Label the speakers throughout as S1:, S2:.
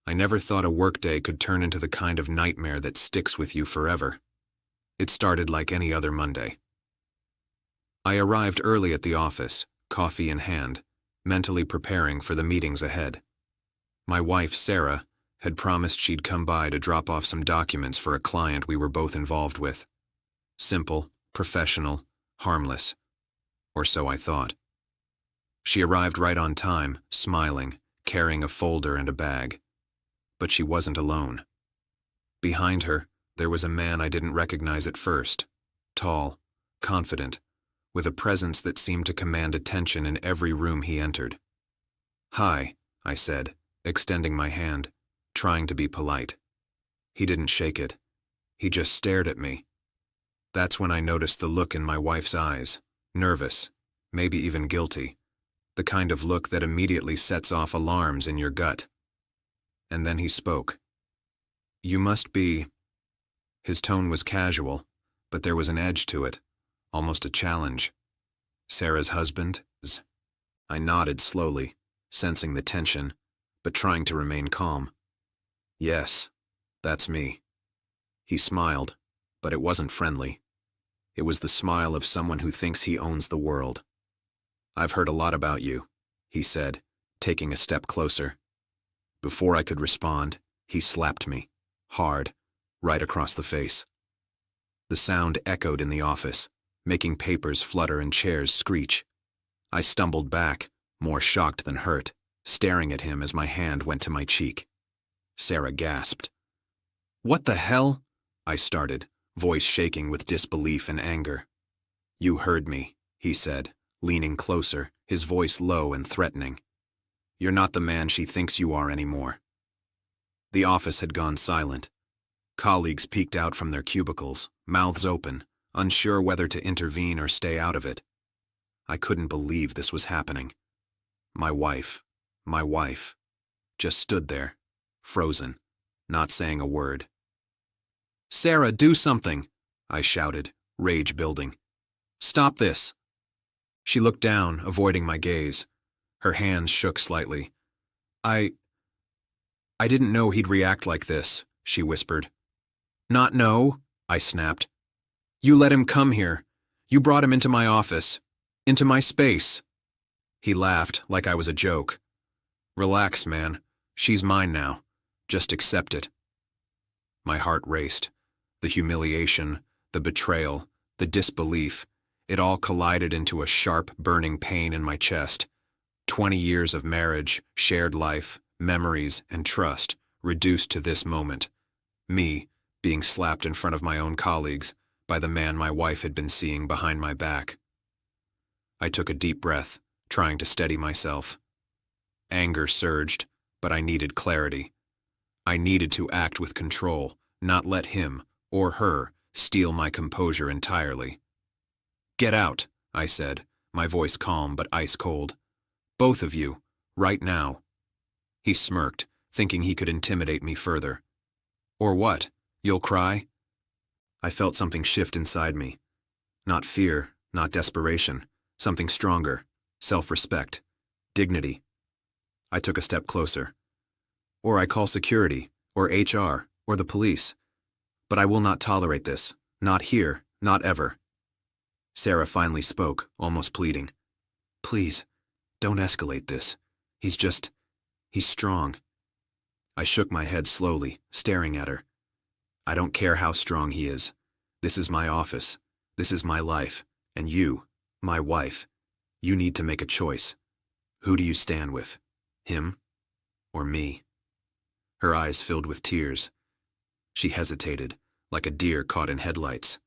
S1: I never thought a workday could turn into the kind of nightmare that sticks with you forever. It started like any other Monday. I arrived early at the office, coffee in hand, mentally preparing for the meetings ahead. My wife, Sarah, had promised she'd come by to drop off some documents for a client we were both involved with. Simple, professional, harmless. Or so I thought. She arrived right on time, smiling, carrying a folder and a bag. But she wasn't alone. Behind her, there was a man I didn't recognize at first. Tall, confident, with a presence that seemed to command attention in every room he entered. "Hi," I said, extending my hand, trying to be polite. He didn't shake it. He just stared at me. That's when I noticed the look in my wife's eyes, nervous, maybe even guilty, the kind of look that immediately sets off alarms in your gut. And then he spoke. "You must be..." His tone was casual, but there was an edge to it, almost a challenge. "Sarah's husband?" I nodded slowly, sensing the tension, but trying to remain calm. "Yes, that's me." He smiled, but it wasn't friendly. It was the smile of someone who thinks he owns the world. "I've heard a lot about you," he said, taking a step closer. Before I could respond, he slapped me, hard, right across the face. The sound echoed in the office, making papers flutter and chairs screech. I stumbled back, more shocked than hurt, staring at him as my hand went to my cheek. Sarah gasped. "What the hell?" I started, voice shaking with disbelief and anger. "You heard me," he said, leaning closer, his voice low and threatening. "You're not the man she thinks you are anymore." The office had gone silent. Colleagues peeked out from their cubicles, mouths open, unsure whether to intervene or stay out of it. I couldn't believe this was happening. My wife, just stood there, frozen, not saying a word. "Sarah, do something!" I shouted, rage building. "Stop this!" She looked down, avoiding my gaze. Her hands shook slightly. I didn't know he'd react like this," she whispered. "Not know?" I snapped. "You let him come here. You brought him into my office. Into my space." He laughed like I was a joke. "Relax, man. She's mine now. Just accept it." My heart raced. The humiliation, the betrayal, the disbelief, it all collided into a sharp, burning pain in my chest. 20 years of marriage, shared life, memories, and trust reduced to this moment. Me, being slapped in front of my own colleagues by the man my wife had been seeing behind my back. I took a deep breath, trying to steady myself. Anger surged, but I needed clarity. I needed to act with control, not let him, or her, steal my composure entirely. "Get out," I said, my voice calm but ice cold. "Both of you, right now." He smirked, thinking he could intimidate me further. "Or what? You'll cry?" I felt something shift inside me. Not fear, not desperation, something stronger, self-respect, dignity. I took a step closer. "Or I call security, or HR, or the police. But I will not tolerate this, not here, not ever." Sarah finally spoke, almost pleading. "Please, don't escalate this. He's strong." I shook my head slowly, staring at her. "I don't care how strong he is. This is my office. This is my life. And you, my wife, you need to make a choice. Who do you stand with? Him or me?" Her eyes filled with tears. She hesitated, like a deer caught in headlights.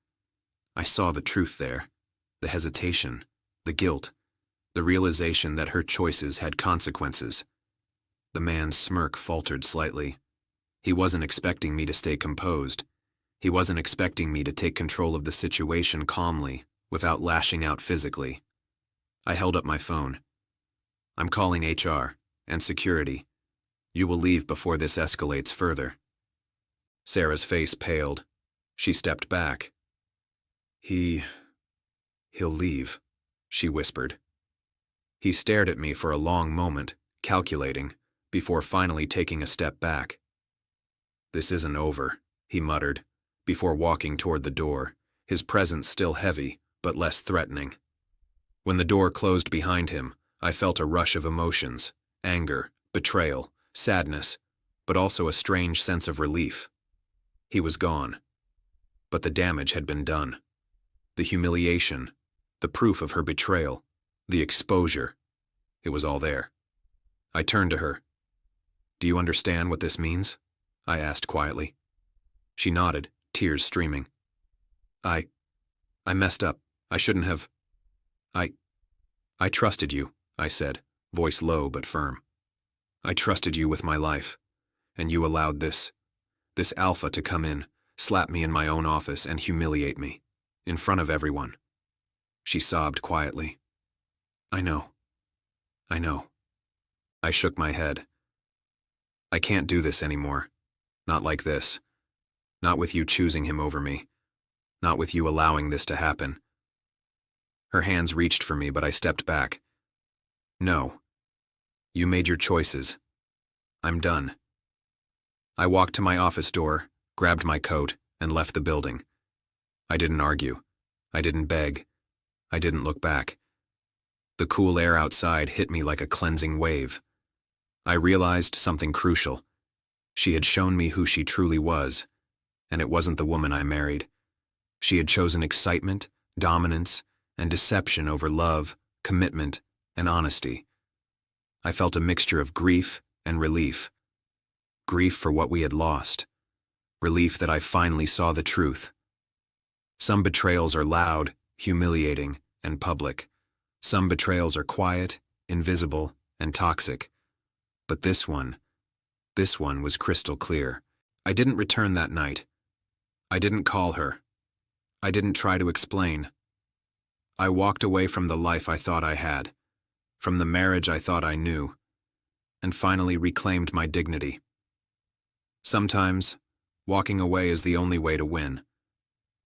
S1: I saw the truth there, the hesitation, the guilt, the realization that her choices had consequences. The man's smirk faltered slightly. He wasn't expecting me to stay composed. He wasn't expecting me to take control of the situation calmly, without lashing out physically. I held up my phone. "I'm calling HR and security. You will leave before this escalates further." Sarah's face paled. She stepped back. He'll leave," she whispered. He stared at me for a long moment, calculating, before finally taking a step back. "This isn't over," he muttered, before walking toward the door, his presence still heavy, but less threatening. When the door closed behind him, I felt a rush of emotions: anger, betrayal, sadness, but also a strange sense of relief. He was gone. But the damage had been done. The humiliation, the proof of her betrayal, the exposure, it was all there. I turned to her. "Do you understand what this means?" I asked quietly. She nodded, tears streaming. I messed up. I shouldn't have. I trusted you," I said, voice low but firm. "I trusted you with my life, and you allowed this alpha to come in, slap me in my own office, and humiliate me, in front of everyone." She sobbed quietly. I know. I shook my head. "I can't do this anymore. Not like this. Not with you choosing him over me. Not with you allowing this to happen." Her hands reached for me, but I stepped back. "No. You made your choices. I'm done." I walked to my office door, grabbed my coat, and left the building. I didn't argue. I didn't beg. I didn't look back. The cool air outside hit me like a cleansing wave. I realized something crucial. She had shown me who she truly was, and it wasn't the woman I married. She had chosen excitement, dominance, and deception over love, commitment, and honesty. I felt a mixture of grief and relief. Grief for what we had lost. Relief that I finally saw the truth. Some betrayals are loud, humiliating, and public. Some betrayals are quiet, invisible, and toxic. But this one was crystal clear. I didn't return that night. I didn't call her. I didn't try to explain. I walked away from the life I thought I had, from the marriage I thought I knew, and finally reclaimed my dignity. Sometimes, walking away is the only way to win.